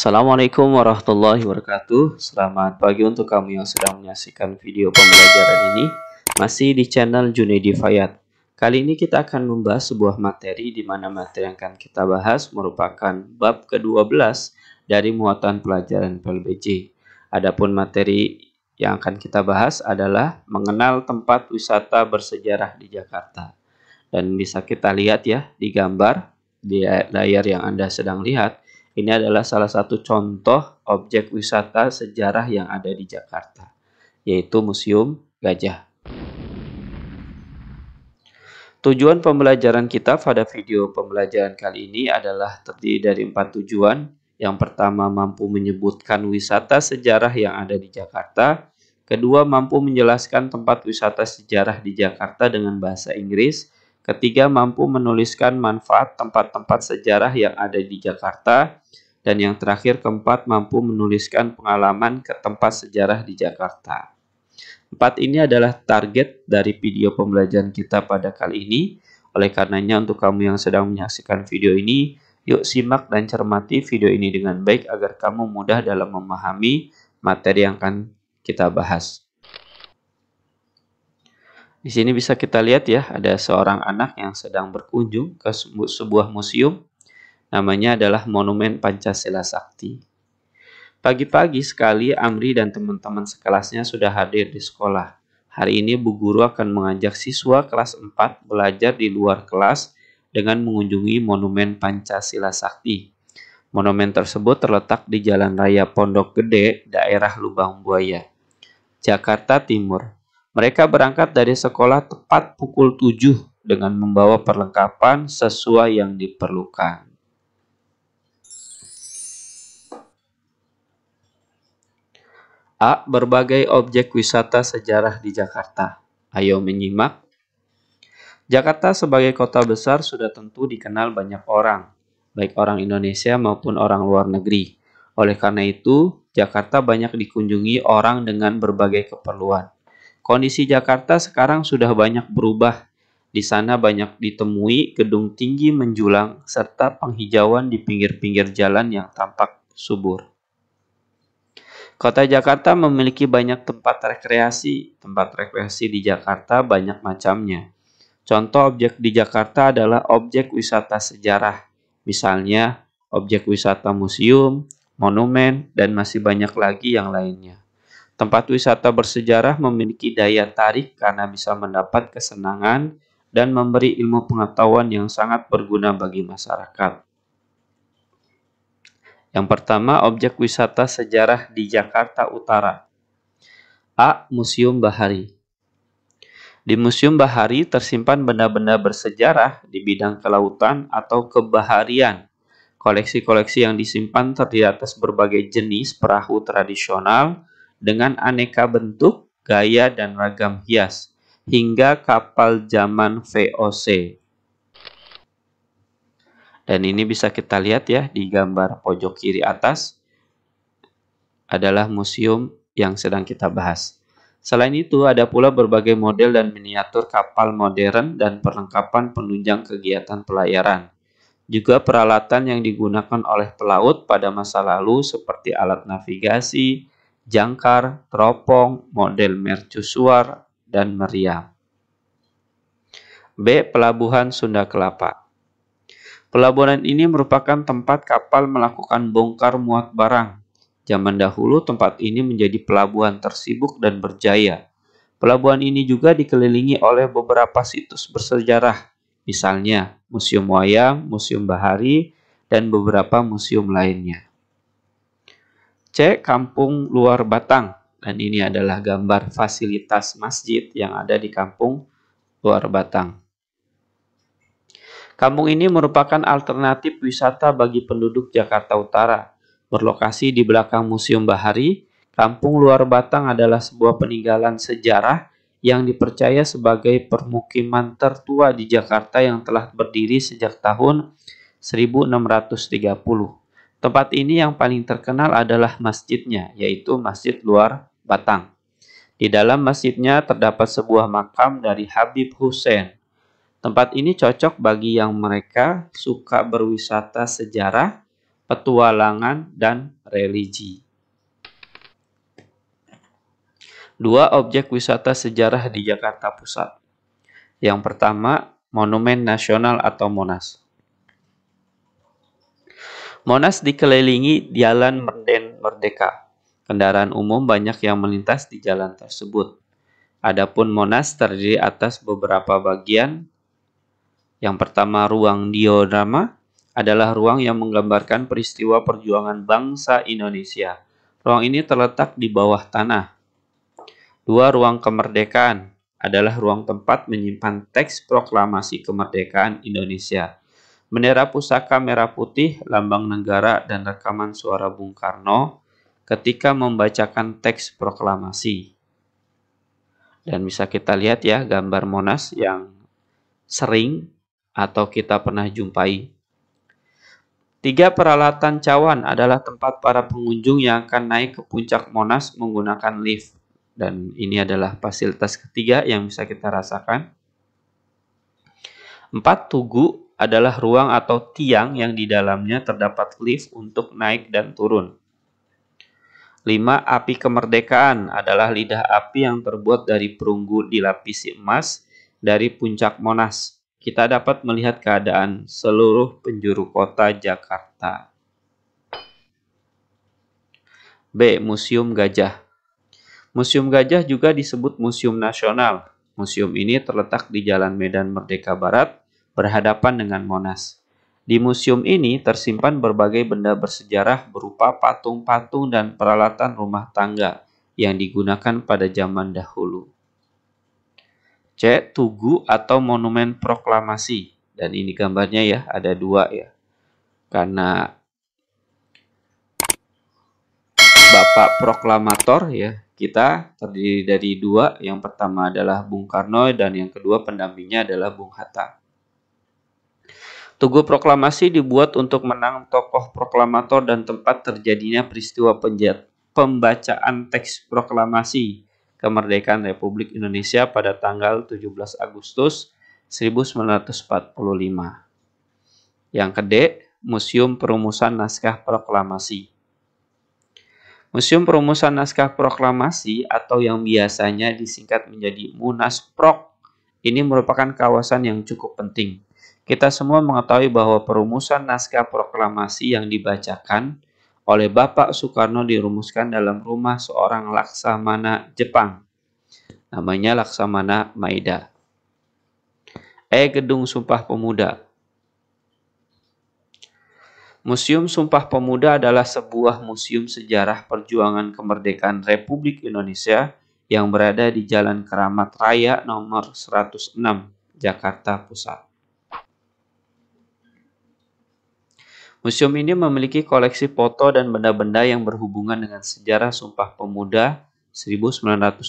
Assalamualaikum warahmatullahi wabarakatuh. Selamat pagi untuk kamu yang sedang menyaksikan video pembelajaran ini. Masih di channel Junaidi Fayat. Kali ini kita akan membahas sebuah materi di mana materi yang akan kita bahas merupakan bab ke-12 dari muatan pelajaran PLBJ. Adapun materi yang akan kita bahas adalah mengenal tempat wisata bersejarah di Jakarta. Dan bisa kita lihat ya di gambar di layar yang Anda sedang lihat. Ini adalah salah satu contoh objek wisata sejarah yang ada di Jakarta, yaitu Museum Gajah. Tujuan pembelajaran kita pada video pembelajaran kali ini adalah terdiri dari 4 tujuan. Yang pertama, mampu menyebutkan wisata sejarah yang ada di Jakarta. Kedua, mampu menjelaskan tempat wisata sejarah di Jakarta dengan bahasa Inggris. Ketiga, mampu menuliskan manfaat tempat-tempat sejarah yang ada di Jakarta. Dan yang terakhir, keempat, mampu menuliskan pengalaman ke tempat sejarah di Jakarta. 4 ini adalah target dari video pembelajaran kita pada kali ini. Oleh karenanya, untuk kamu yang sedang menyaksikan video ini, yuk simak dan cermati video ini dengan baik agar kamu mudah dalam memahami materi yang akan kita bahas. Di sini bisa kita lihat ya, ada seorang anak yang sedang berkunjung ke sebuah museum. Namanya adalah Monumen Pancasila Sakti. Pagi-pagi sekali Amri dan teman-teman sekelasnya sudah hadir di sekolah. Hari ini Bu Guru akan mengajak siswa kelas 4 belajar di luar kelas dengan mengunjungi Monumen Pancasila Sakti. Monumen tersebut terletak di Jalan Raya Pondok Gede, daerah Lubang Buaya, Jakarta Timur. Mereka berangkat dari sekolah tepat pukul 7 dengan membawa perlengkapan sesuai yang diperlukan. A. Berbagai objek wisata sejarah di Jakarta. Ayo menyimak. Jakarta sebagai kota besar sudah tentu dikenal banyak orang, baik orang Indonesia maupun orang luar negeri. Oleh karena itu, Jakarta banyak dikunjungi orang dengan berbagai keperluan. Kondisi Jakarta sekarang sudah banyak berubah. Di sana banyak ditemui gedung tinggi menjulang serta penghijauan di pinggir-pinggir jalan yang tampak subur. Kota Jakarta memiliki banyak tempat rekreasi. Tempat rekreasi di Jakarta banyak macamnya. Contoh objek di Jakarta adalah objek wisata sejarah. Misalnya, objek wisata museum, monumen, dan masih banyak lagi yang lainnya. Tempat wisata bersejarah memiliki daya tarik karena bisa mendapat kesenangan dan memberi ilmu pengetahuan yang sangat berguna bagi masyarakat. Yang pertama, objek wisata sejarah di Jakarta Utara. A. Museum Bahari. Di Museum Bahari tersimpan benda-benda bersejarah di bidang kelautan atau kebaharian. Koleksi-koleksi yang disimpan terdiri atas berbagai jenis perahu tradisional dengan aneka bentuk, gaya, dan ragam hias, hingga kapal zaman VOC. Dan ini bisa kita lihat ya di gambar pojok kiri atas adalah museum yang sedang kita bahas. Selain itu, ada pula berbagai model dan miniatur kapal modern dan perlengkapan penunjang kegiatan pelayaran. Juga peralatan yang digunakan oleh pelaut pada masa lalu seperti alat navigasi, jangkar, teropong, model mercusuar, dan meriam. B. Pelabuhan Sunda Kelapa. Pelabuhan ini merupakan tempat kapal melakukan bongkar muat barang. Zaman dahulu tempat ini menjadi pelabuhan tersibuk dan berjaya. Pelabuhan ini juga dikelilingi oleh beberapa situs bersejarah, misalnya Museum Wayang, Museum Bahari, dan beberapa museum lainnya. C. Kampung Luar Batang. Dan ini adalah gambar fasilitas masjid yang ada di Kampung Luar Batang. Kampung ini merupakan alternatif wisata bagi penduduk Jakarta Utara. Berlokasi di belakang Museum Bahari, Kampung Luar Batang adalah sebuah peninggalan sejarah yang dipercaya sebagai permukiman tertua di Jakarta yang telah berdiri sejak tahun 1630. Tempat ini yang paling terkenal adalah masjidnya, yaitu Masjid Luar Batang. Di dalam masjidnya terdapat sebuah makam dari Habib Hussein. Tempat ini cocok bagi yang mereka suka berwisata sejarah, petualangan, dan religi. 2 objek wisata sejarah di Jakarta Pusat. Yang pertama, Monumen Nasional atau Monas. Monas dikelilingi Jalan Medan Merdeka. Kendaraan umum banyak yang melintas di jalan tersebut. Adapun Monas terdiri atas beberapa bagian. Yang pertama, ruang diorama adalah ruang yang menggambarkan peristiwa perjuangan bangsa Indonesia. Ruang ini terletak di bawah tanah. 2. Ruang kemerdekaan adalah ruang tempat menyimpan teks proklamasi kemerdekaan Indonesia. Bendera pusaka merah putih, lambang negara, dan rekaman suara Bung Karno ketika membacakan teks proklamasi. Dan bisa kita lihat ya gambar Monas yang sering atau kita pernah jumpai. 3. Peralatan cawan adalah tempat para pengunjung yang akan naik ke puncak Monas menggunakan lift. Dan ini adalah fasilitas ketiga yang bisa kita rasakan. 4. Tugu adalah ruang atau tiang yang di dalamnya terdapat lift untuk naik dan turun. 5. Api kemerdekaan adalah lidah api yang terbuat dari perunggu dilapisi emas dari puncak Monas. Kita dapat melihat keadaan seluruh penjuru kota Jakarta. B. Museum Gajah. Museum Gajah juga disebut Museum Nasional. Museum ini terletak di Jalan Medan Merdeka Barat, berhadapan dengan Monas. Di museum ini tersimpan berbagai benda bersejarah berupa patung-patung dan peralatan rumah tangga yang digunakan pada zaman dahulu. C. Tugu atau Monumen Proklamasi. Dan ini gambarnya ya, ada 2 ya. Karena Bapak Proklamator ya, kita terdiri dari 2. Yang pertama adalah Bung Karno dan yang kedua pendampingnya adalah Bung Hatta. Tugu proklamasi dibuat untuk menang tokoh proklamator dan tempat terjadinya peristiwa pembacaan teks proklamasi kemerdekaan Republik Indonesia pada tanggal 17 Agustus 1945. Yang kedua, Museum Perumusan Naskah Proklamasi. Museum Perumusan Naskah Proklamasi atau yang biasanya disingkat menjadi Munasprok ini merupakan kawasan yang cukup penting. Kita semua mengetahui bahwa perumusan naskah proklamasi yang dibacakan oleh Bapak Soekarno dirumuskan dalam rumah seorang laksamana Jepang. Namanya Laksamana Maeda. Gedung Sumpah Pemuda. Museum Sumpah Pemuda adalah sebuah museum sejarah perjuangan kemerdekaan Republik Indonesia yang berada di Jalan Keramat Raya nomor 106, Jakarta Pusat. Museum ini memiliki koleksi foto dan benda-benda yang berhubungan dengan sejarah Sumpah Pemuda 1928,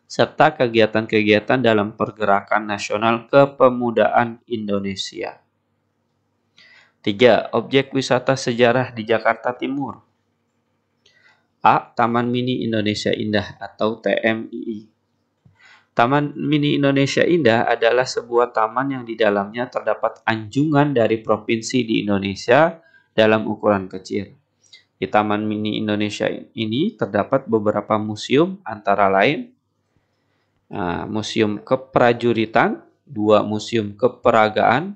serta kegiatan-kegiatan dalam pergerakan nasional kepemudaan Indonesia. 3. Objek wisata sejarah di Jakarta Timur. A. Taman Mini Indonesia Indah atau TMII. Taman Mini Indonesia Indah adalah sebuah taman yang di dalamnya terdapat anjungan dari provinsi di Indonesia dalam ukuran kecil. Di Taman Mini Indonesia ini terdapat beberapa museum antara lain Museum Keprajuritan, 2 Museum Keperagaan,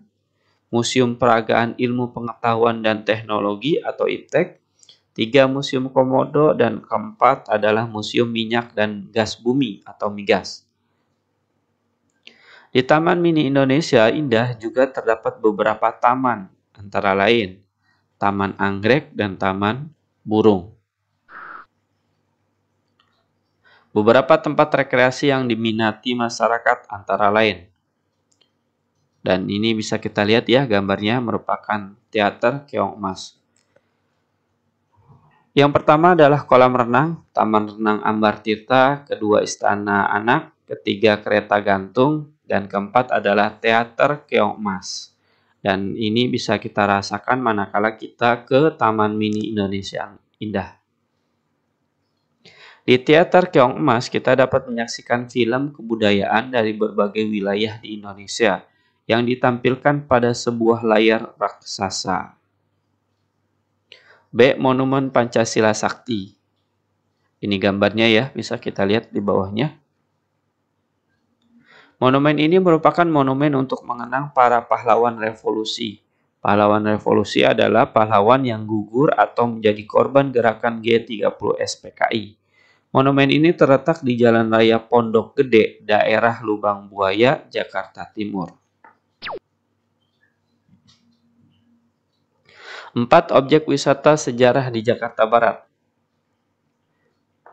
Museum Peragaan Ilmu Pengetahuan dan Teknologi atau IPTEK, 3 Museum Komodo, dan keempat adalah Museum Minyak dan Gas Bumi atau Migas. Di Taman Mini Indonesia Indah juga terdapat beberapa taman, antara lain Taman Anggrek dan Taman Burung. Beberapa tempat rekreasi yang diminati masyarakat antara lain. Dan ini bisa kita lihat ya gambarnya merupakan Teater Keong Emas. Yang pertama adalah kolam renang, Taman Renang Ambar Tirta, kedua Istana Anak, ketiga Kereta Gantung, dan keempat adalah Teater Keong Emas. Dan ini bisa kita rasakan manakala kita ke Taman Mini Indonesia Indah. Di Teater Keong Emas kita dapat menyaksikan film kebudayaan dari berbagai wilayah di Indonesia yang ditampilkan pada sebuah layar raksasa. B. Monumen Pancasila Sakti. Ini gambarnya ya, bisa kita lihat di bawahnya. Monumen ini merupakan monumen untuk mengenang para pahlawan revolusi. Pahlawan revolusi adalah pahlawan yang gugur atau menjadi korban gerakan G30 SPKI. Monumen ini terletak di Jalan Raya Pondok Gede, daerah Lubang Buaya, Jakarta Timur. 4 objek wisata sejarah di Jakarta Barat.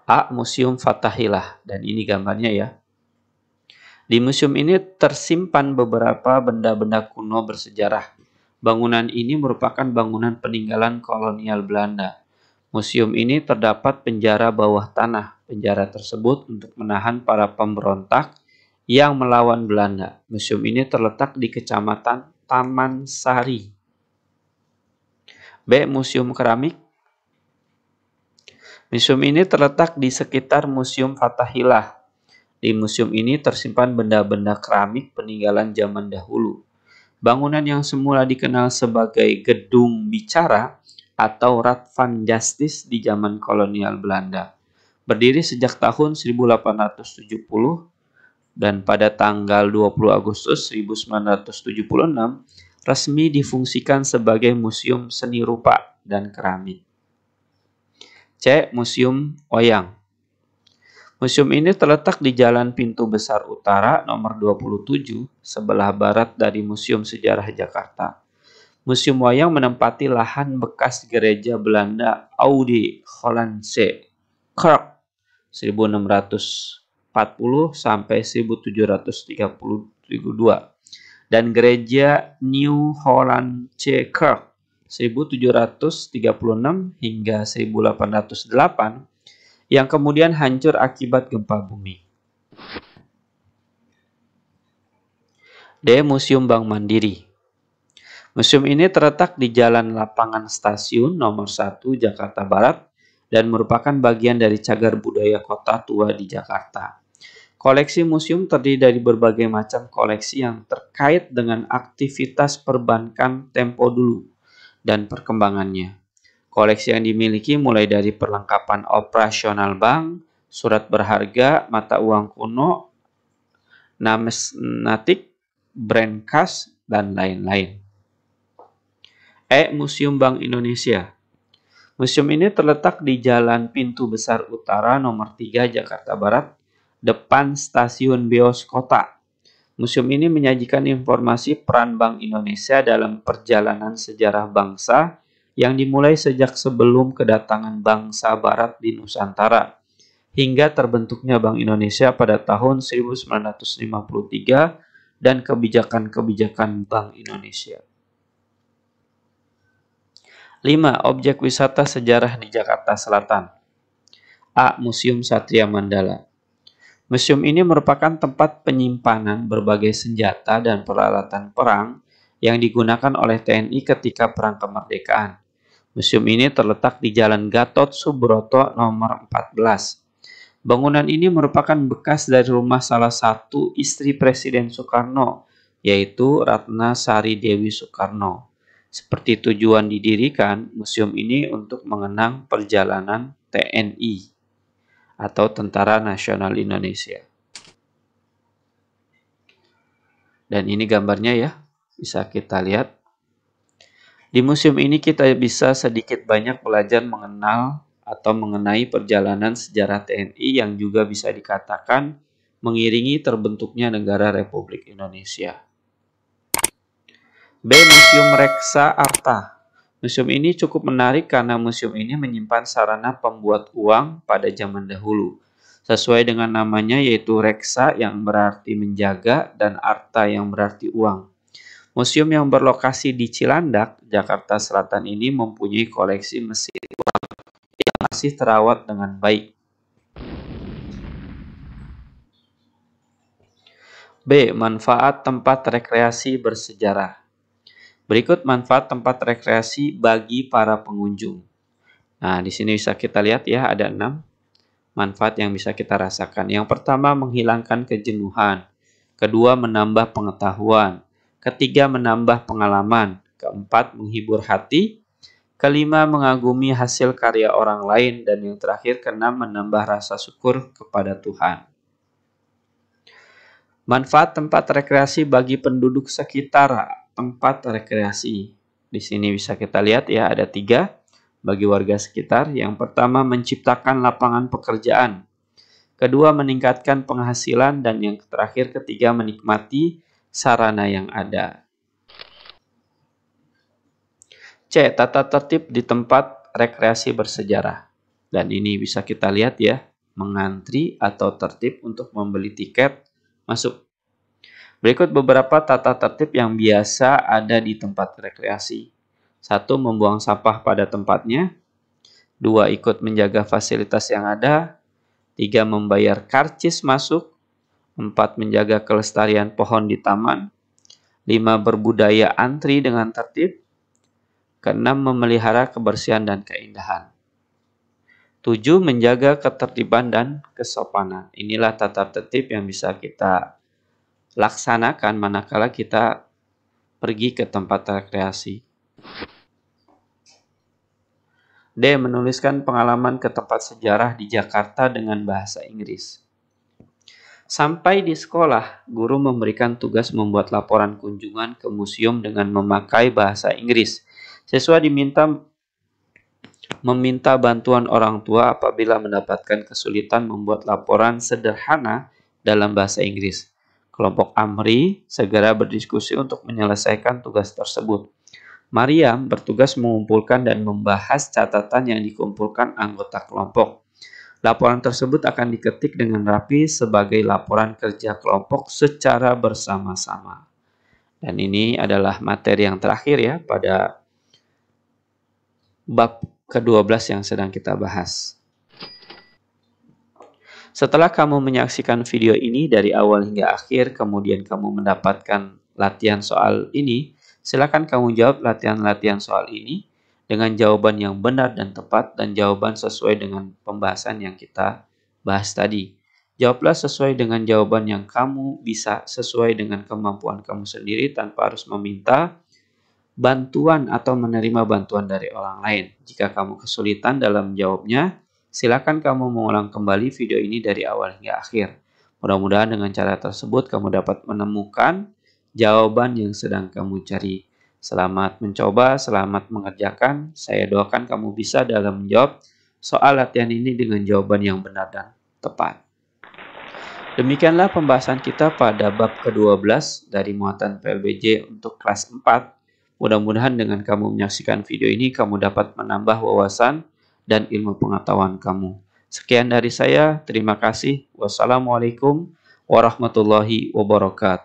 A. Museum Fathahillah, dan ini gambarnya ya. Di museum ini tersimpan beberapa benda-benda kuno bersejarah. Bangunan ini merupakan bangunan peninggalan kolonial Belanda. Museum ini terdapat penjara bawah tanah. Penjara tersebut untuk menahan para pemberontak yang melawan Belanda. Museum ini terletak di Kecamatan Taman Sari. B. Museum Keramik. Museum ini terletak di sekitar Museum Fathahillah. Di museum ini tersimpan benda-benda keramik peninggalan zaman dahulu. Bangunan yang semula dikenal sebagai Gedung Bicara atau Raad van Justice di zaman kolonial Belanda. Berdiri sejak tahun 1870 dan pada tanggal 20 Agustus 1976 resmi difungsikan sebagai Museum Seni Rupa dan Keramik. C. Museum Wayang. Museum ini terletak di Jalan Pintu Besar Utara nomor 27, sebelah barat dari Museum Sejarah Jakarta. Museum Wayang menempati lahan bekas gereja Belanda Oude Hollandse Kerk 1640 sampai 1732 dan gereja New Hollandse Kerk 1736 hingga 1808 yang kemudian hancur akibat gempa bumi. D. Museum Bank Mandiri. Museum ini terletak di Jalan Lapangan Stasiun nomor 1 Jakarta Barat dan merupakan bagian dari cagar budaya kota tua di Jakarta. Koleksi museum terdiri dari berbagai macam koleksi yang terkait dengan aktivitas perbankan tempo dulu dan perkembangannya. Koleksi yang dimiliki mulai dari perlengkapan operasional bank, surat berharga, mata uang kuno, numismatik, brand khas, dan lain-lain. E. Museum Bank Indonesia. Museum ini terletak di Jalan Pintu Besar Utara nomor 3 Jakarta Barat, depan Stasiun Beos Kota. Museum ini menyajikan informasi peran Bank Indonesia dalam perjalanan sejarah bangsa yang dimulai sejak sebelum kedatangan bangsa Barat di Nusantara hingga terbentuknya Bank Indonesia pada tahun 1953 dan kebijakan-kebijakan Bank Indonesia. 5. Objek wisata sejarah di Jakarta Selatan. A. Museum Satria Mandala. Museum ini merupakan tempat penyimpanan berbagai senjata dan peralatan perang yang digunakan oleh TNI ketika Perang Kemerdekaan. Museum ini terletak di Jalan Gatot Subroto nomor 14. Bangunan ini merupakan bekas dari rumah salah satu istri Presiden Soekarno, yaitu Ratna Sari Dewi Soekarno. Seperti tujuan didirikan, museum ini untuk mengenang perjalanan TNI atau Tentara Nasional Indonesia. Dan ini gambarnya ya, bisa kita lihat. Di museum ini kita bisa sedikit banyak belajar mengenal atau mengenai perjalanan sejarah TNI yang juga bisa dikatakan mengiringi terbentuknya negara Republik Indonesia. B. Museum Reksa Arta. Museum ini cukup menarik karena museum ini menyimpan sarana pembuat uang pada zaman dahulu. Sesuai dengan namanya yaitu reksa yang berarti menjaga dan arta yang berarti uang. Museum yang berlokasi di Cilandak, Jakarta Selatan ini mempunyai koleksi mesin uang yang masih terawat dengan baik. B. Manfaat tempat rekreasi bersejarah. Berikut manfaat tempat rekreasi bagi para pengunjung. Nah, di sini bisa kita lihat ya, ada 6 manfaat yang bisa kita rasakan. Yang pertama, menghilangkan kejenuhan. Kedua, menambah pengetahuan. Ketiga, menambah pengalaman. Keempat, menghibur hati. Kelima, mengagumi hasil karya orang lain. Dan yang terakhir, keenam, menambah rasa syukur kepada Tuhan. Manfaat tempat rekreasi bagi penduduk sekitar. Tempat rekreasi. Di sini bisa kita lihat ya, ada 3 bagi warga sekitar. Yang pertama, menciptakan lapangan pekerjaan. Kedua, meningkatkan penghasilan. Dan yang terakhir, ketiga, menikmati sarana yang ada. C. Tata tertib di tempat rekreasi bersejarah. Dan ini bisa kita lihat ya, mengantri atau tertib untuk membeli tiket masuk. Berikut beberapa tata tertib yang biasa ada di tempat rekreasi. 1. Membuang sampah pada tempatnya. 2. Ikut menjaga fasilitas yang ada. 3. Membayar karcis masuk. 4. Menjaga kelestarian pohon di taman. 5. Berbudaya antri dengan tertib. Keenam, memelihara kebersihan dan keindahan. 7. Menjaga ketertiban dan kesopanan. Inilah tata tertib yang bisa kita laksanakan manakala kita pergi ke tempat rekreasi. D. Menuliskan pengalaman ke tempat sejarah di Jakarta dengan bahasa Inggris. Sampai di sekolah, guru memberikan tugas membuat laporan kunjungan ke museum dengan memakai bahasa Inggris. Siswa meminta bantuan orang tua apabila mendapatkan kesulitan membuat laporan sederhana dalam bahasa Inggris. Kelompok AMRI segera berdiskusi untuk menyelesaikan tugas tersebut. Mariam bertugas mengumpulkan dan membahas catatan yang dikumpulkan anggota kelompok. Laporan tersebut akan diketik dengan rapi sebagai laporan kerja kelompok secara bersama-sama. Dan ini adalah materi yang terakhir ya pada bab ke-12 yang sedang kita bahas. Setelah kamu menyaksikan video ini dari awal hingga akhir, kemudian kamu mendapatkan latihan soal ini, silakan kamu jawab latihan-latihan soal ini dengan jawaban yang benar dan tepat dan jawaban sesuai dengan pembahasan yang kita bahas tadi. Jawablah sesuai dengan jawaban yang kamu bisa sesuai dengan kemampuan kamu sendiri tanpa harus meminta bantuan atau menerima bantuan dari orang lain. Jika kamu kesulitan dalam menjawabnya, silakan kamu mengulang kembali video ini dari awal hingga akhir. Mudah-mudahan dengan cara tersebut kamu dapat menemukan jawaban yang sedang kamu cari. Selamat mencoba, selamat mengerjakan. Saya doakan kamu bisa dalam menjawab soal latihan ini dengan jawaban yang benar dan tepat. Demikianlah pembahasan kita pada bab ke-12 dari muatan PLBJ untuk kelas 4. Mudah-mudahan dengan kamu menyaksikan video ini, kamu dapat menambah wawasan dan ilmu pengetahuan kamu. Sekian dari saya, terima kasih. Wassalamualaikum warahmatullahi wabarakatuh.